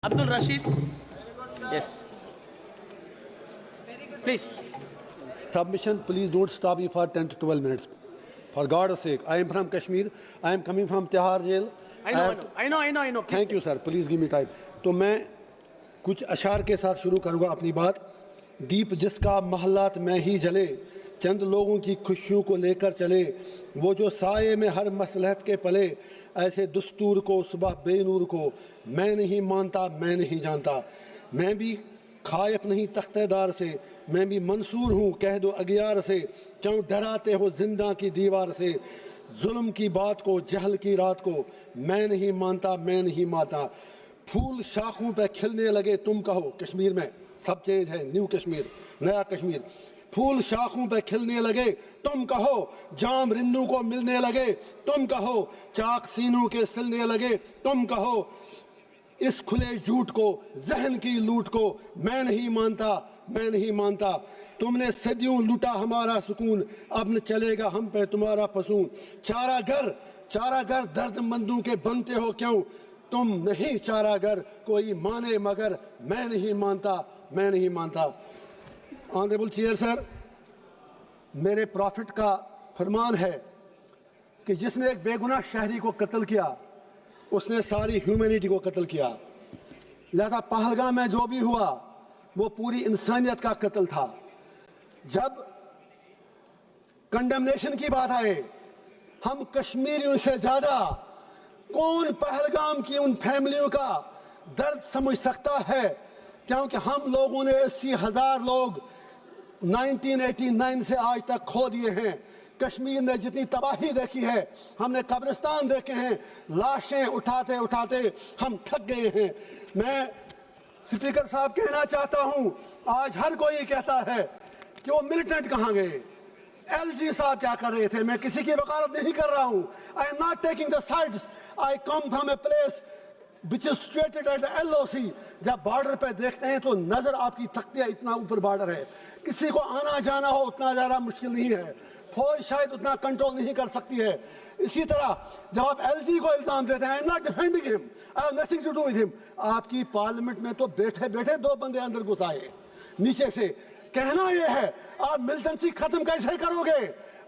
Abdul Rashid. Yes. Please. Submission, please don't stop me for 10 to 12 minutes. For God's sake, I am from Kashmir. I am coming from Tihar jail. I know. Please. Thank you, sir. Please give me time. تو میں کچھ اشعار کے ساتھ شروع کروں گا اپنی بات. دیپ جس کا محلات میں ہی جلے, چند لوگوں کی خوشیوں کو لے کر چلے, وہ جو سائے میں ہر مصلحت کے پلے, ایسے دستور کو صبح بے نور کو میں نہیں مانتا, میں نہیں جانتا. میں بھی خائف نہیں تختہ دار سے, میں بھی منصور ہوں کہہ دو اگیار سے, کیوں ڈراتے ہو زندہ کی دیوار سے. ظلم کی بات کو, جہل کی رات کو میں نہیں مانتا, میں نہیں مانتا. پھول شاخوں پہ کھلنے لگے تم کہو, کشمیر میں سب چینج ہے, نیو کشمیر, نیا کشمیر. پھول شاخوں پہ کھلنے لگے تم کہو, جام رندوں کو ملنے لگے تم کہو, چاک سینوں کے سلنے لگے تم کہو. اس کھلے جھوٹ کو, ذہن کی لوٹ کو میں نہیں مانتا, میں نہیں مانتا. تم نے صدیوں لوٹا ہمارا سکون, اب نہ چلے گا ہم پہ تمہارا فسون. چارہ گر درد مندوں کے بنتے ہو کیوں, تم نہیں چارہ گر کوئی مانے مگر میں نہیں مانتا, میں نہیں مانتا. آنریبل چیئر سر, میرے پروفٹ کا فرمان ہے کہ جس نے ایک بے گناہ شہری کو قتل کیا اس نے ساری ہیومینٹی کو قتل کیا. لہذا پہلگام میں جو بھی ہوا وہ پوری انسانیت کا قتل تھا. جب کنڈمنیشن کی بات آئے, ہم کشمیریوں سے زیادہ کون پہلگام کی ان فیملیوں کا درد سمجھ سکتا ہے, کیونکہ ہم لوگوں نے 80,000 لوگ 1989 سے آج تک کھو دیے ہیں. کشمیر نے جتنی تباہی دیکھی ہے, ہم نے قبرستان دیکھے ہیں, لاشیں اٹھاتے اٹھاتے ہم تھک گئے ہیں. میں سپیکر صاحب کہنا چاہتا ہوں, آج ہر کوئی کہتا ہے کہ وہ ملیٹنٹ کہاں گئے, ایل جی صاحب کیا کر رہے تھے. میں کسی کی وکالت نہیں کر رہا ہوں. I am not taking the sides. I come from a place which is situated at the LOC. جب بارڈر پہ دیکھتے ہیں تو نظر آپ کی تھکتی ہے, اتنا اوپر بارڈر ہے. کسی کو آنا جانا ہو اتنا زیادہ مشکل نہیں ہے, فوج شاید اتنا کنٹرول نہیں کر سکتی ہے. اسی طرح جب آپ ایل جی کو الزام دیتے ہیں, I am not defending him, I have nothing to do with him. آپ کی پارلیمنٹ میں تو بیٹھے بیٹھے 2 بندے اندر گھس آئے نیچے سے. کہنا یہ ہے, آپ ملٹنسی ختم کیسے کرو گے,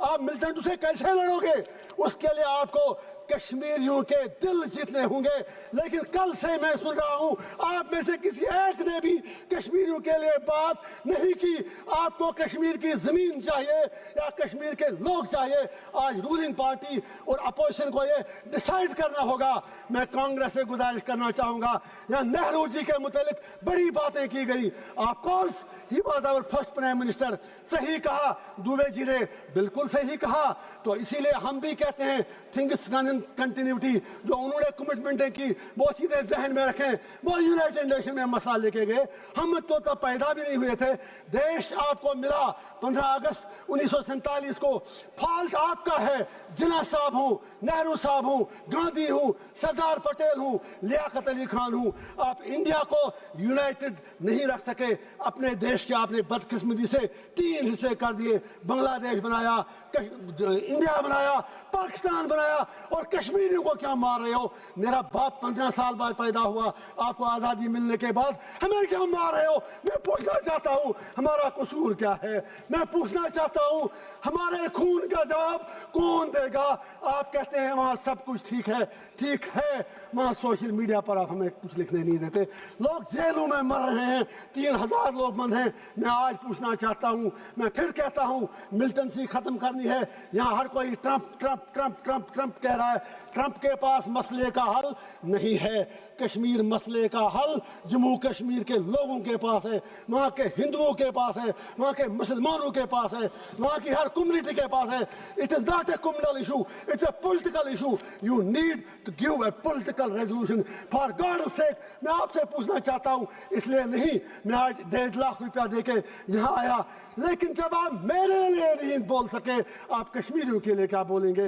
آپ ملٹنٹ سے کیسے لڑو گے, اس کے لیے آپ کو کشمیریوں کے دل جیتنے ہوں گے. لیکن کل سے میں سن رہا ہوں آپ میں سے کسی ایک نے بھی کشمیریوں کے لیے بات نہیں کی. آپ کو کشمیر کی زمین چاہیے یا کشمیر کے لوگ چاہیے. آج رولنگ پارٹی اور اپوزیشن کو یہ ڈیسائیڈ کرنا ہوگا. میں کانگریس سے گزارش کرنا چاہوں گا, یا نہرو جی کے متعلق بڑی باتیں کی گئی. Of course he was our first prime minister, صحیح کہا. دوبے جی نے بالکل صحیح کہا. تو اسی لیے ہم بھی کہتے ہیں تھنگس ڈن ان کنٹینیوٹی. جو انہوں نے کمٹمنٹیں کی وہ سیدھے ذہن میں رکھیں. وہ یونائٹڈ نیشن میں مسئلہ لے کے گئے, ہم تو تب پیدا بھی نہیں ہوئے تھے. دیش آپ کو ملا 15 اگست 1947 کو. فالٹ آپ کا ہے. جناح صاحب ہوں, نہرو صاحب ہوں, گاندھی ہوں, سردار پٹیل ہوں, لیاقت علی خان ہوں. آپ انڈیا کو یونائٹڈ نہیں رکھ سکے. اپنے دیش کے آپ نے بدقسمتی سے 3 حصے کر دیے. بنگلہ دیش بنایا, انڈیا بنایا, پاکستان بنایا, اور کشمیریوں کو کیا مار رہے ہو. میرا باپ 15 سال بعد پیدا ہوا, آپ کو آزادی ملنے کے بعد ہمیں کیا مار رہے ہو. میں پوچھنا چاہتا ہوں ہمارا قصور کیا ہے. میں پوچھنا چاہتا ہوں ہمارے خون کا جواب کون دے گا. آپ کہتے ہیں وہاں سب کچھ ٹھیک ہے. ٹھیک ہے, وہاں سوشل میڈیا پر آپ ہمیں کچھ لکھنے نہیں دیتے. لوگ جیلوں میں مر رہے ہیں, 3,000 لوگ بند ہیں. میں آج پوچھنا چاہتا ہوں, میں پھر کہتا ہوں ملٹنسی ختم کرنی ہے. یہاں ہر کوئی Trump Trump Trump Trump Trump کہہ رہا ہے. ٹرمپ کے پاس مسئلے کا حل نہیں ہے. کشمیر مسئلے کا حل جموں کشمیر کے لوگوں کے پاس ہے, وہاں کے ہندوؤں کے پاس ہے, وہاں کے مسلمانوں کے پاس ہے, وہاں کی ہر کمیونٹی کے پاس ہے. It is not a communal issue, it's a political issue. You need to give a political resolution. For God's sake, میں آپ سے پوچھنا چاہتا ہوں, اس لیے نہیں میں آج 1.5 لاکھ روپیہ دے کے یہاں آیا, لیکن جب آپ میرے لیے نہیں بول سکے, آپ کشمیریوں کے لیے کیا بولیں گے.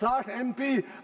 60 MP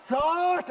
60